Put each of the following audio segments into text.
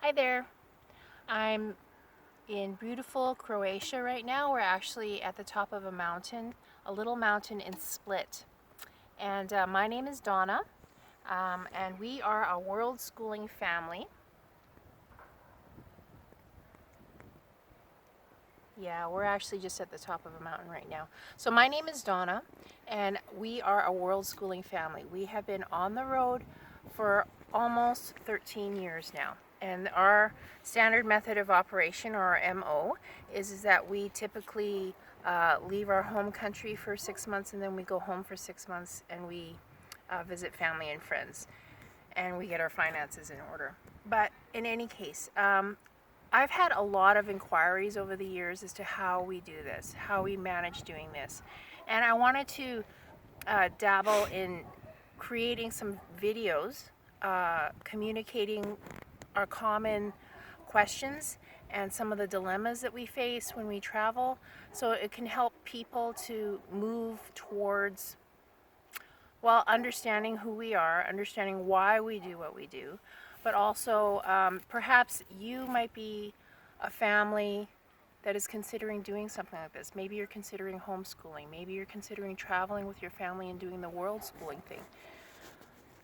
Hi there. I'm in beautiful Croatia right now. We're actually at the top of a mountain, a little mountain in Split. And my name is Donna, and we are a world schooling family. Yeah, we're actually just at the top of a mountain right now. So my name is Donna, and we are a world schooling family. We have been on the road for almost 13 years now. And our standard method of operation, or our MO, is that we typically leave our home country for 6 months, and then we go home for 6 months, and we visit family and friends, and we get our finances in order. But in any case, I've had a lot of inquiries over the years as to how we do this, how we manage doing this. And I wanted to dabble in creating some videos, communicating our common questions and some of the dilemmas that we face when we travel, so it can help people to move towards, well, understanding who we are, understanding why we do what we do, but also perhaps you might be a family that is considering doing something like this. Maybe you're considering homeschooling. Maybe you're considering traveling with your family and doing the world schooling thing.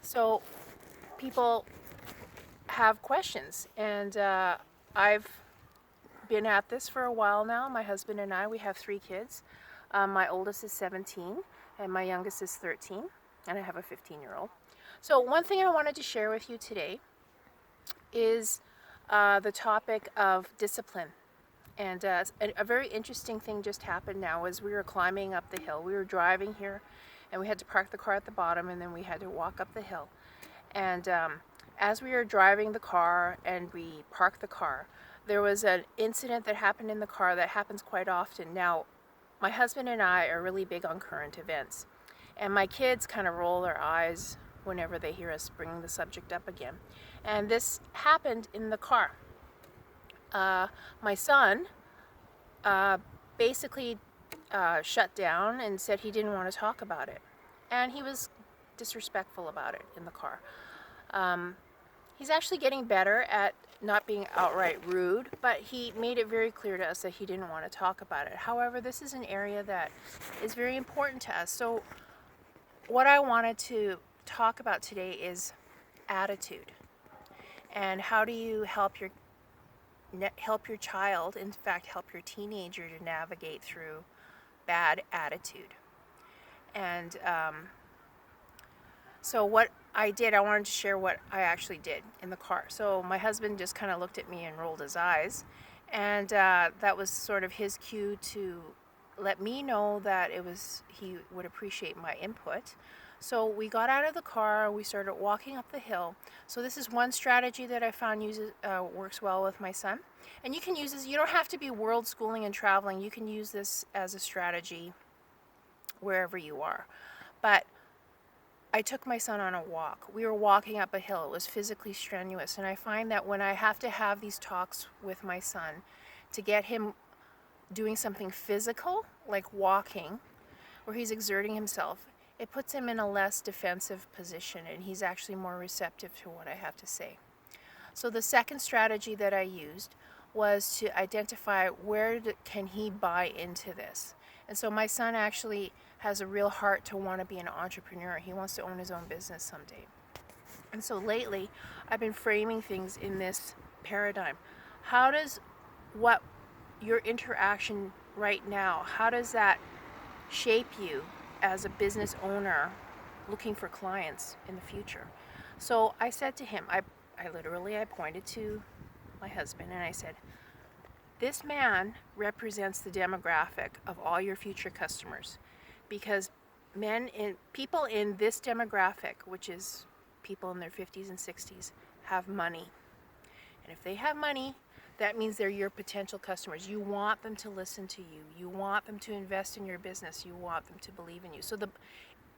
So people have questions, and I've been at this for a while now. My husband and I, we have 3 kids. My oldest is 17, and my youngest is 13, and I have a 15-year-old. So one thing I wanted to share with you today is the topic of discipline. And a very interesting thing just happened now as we were climbing up the hill. We were driving here, and we had to park the car at the bottom, and then we had to walk up the hill. And as we were driving the car and we parked the car, there was an incident that happened in the car that happens quite often. Now, my husband and I are really big on current events, and my kids kind of roll their eyes whenever they hear us bringing the subject up again. And this happened in the car. My son basically shut down and said he didn't want to talk about it. And he was disrespectful about it in the car. He's actually getting better at not being outright rude, but he made it very clear to us that he didn't want to talk about it. However, this is an area that is very important to us. So what I wanted to talk about today is attitude. And how do you help your child, in fact help your teenager, to navigate through bad attitude. And so what I did, I wanted to share what I actually did in the car. So my husband just kind of looked at me and rolled his eyes, and that was sort of his cue to let me know that he would appreciate my input. So we got out of the car, we started walking up the hill. So this is one strategy that I found works well with my son. And you can use this, you don't have to be world schooling and traveling, you can use this as a strategy wherever you are. But I took my son on a walk. We were walking up a hill. It was physically strenuous. And I find that when I have to have these talks with my son to get him doing something physical, like walking, where he's exerting himself, it puts him in a less defensive position, and he's actually more receptive to what I have to say. So the second strategy that I used was to identify where can he buy into this. And so my son actually has a real heart to want to be an entrepreneur. He wants to own his own business someday. And so lately, I've been framing things in this paradigm. How does what your interaction right now, how does that shape you as a business owner looking for clients in the future? So I said to him, I pointed to my husband and I said, this man represents the demographic of all your future customers, because people in this demographic, which is people in their 50s and 60s, have money. And if they have money, that means they're your potential customers. You want them to listen to you. You want them to invest in your business. You want them to believe in you. So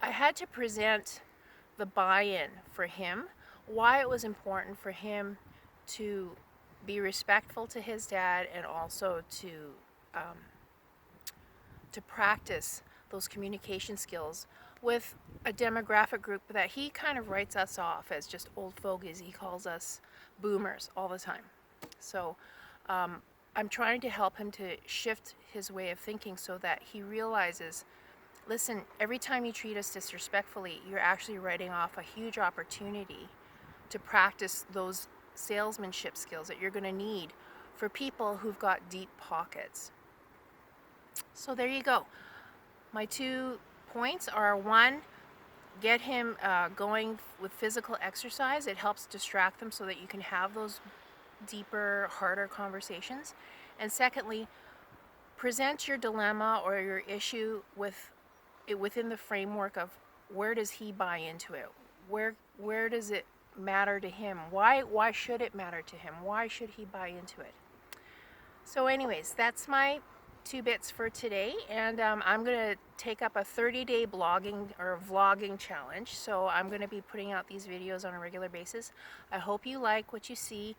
I had to present the buy-in for him, why it was important for him to be respectful to his dad, and also to practice those communication skills with a demographic group that he kind of writes us off as just old fogies. He calls us boomers all the time. So I'm trying to help him to shift his way of thinking so that he realizes, listen, every time you treat us disrespectfully, you're actually writing off a huge opportunity to practice those salesmanship skills that you're going to need for people who've got deep pockets. So there you go. My 2 points are: 1, get him going with physical exercise. It helps distract them so that you can have those deeper, harder conversations. And secondly, present your dilemma or your issue within the framework of where does he buy into it? Where does it matter to him? Why should it matter to him? Why should he buy into it? So anyways, that's my 2 bits for today, and I'm going to take up a 30-day blogging or vlogging challenge. So I'm going to be putting out these videos on a regular basis. I hope you like what you see.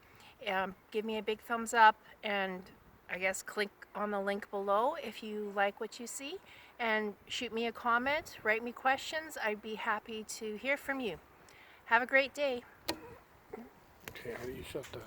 Give me a big thumbs up, and I guess click on the link below if you like what you see, and shoot me a comment, write me questions. I'd be happy to hear from you. Have a great day. Okay, how do you shut the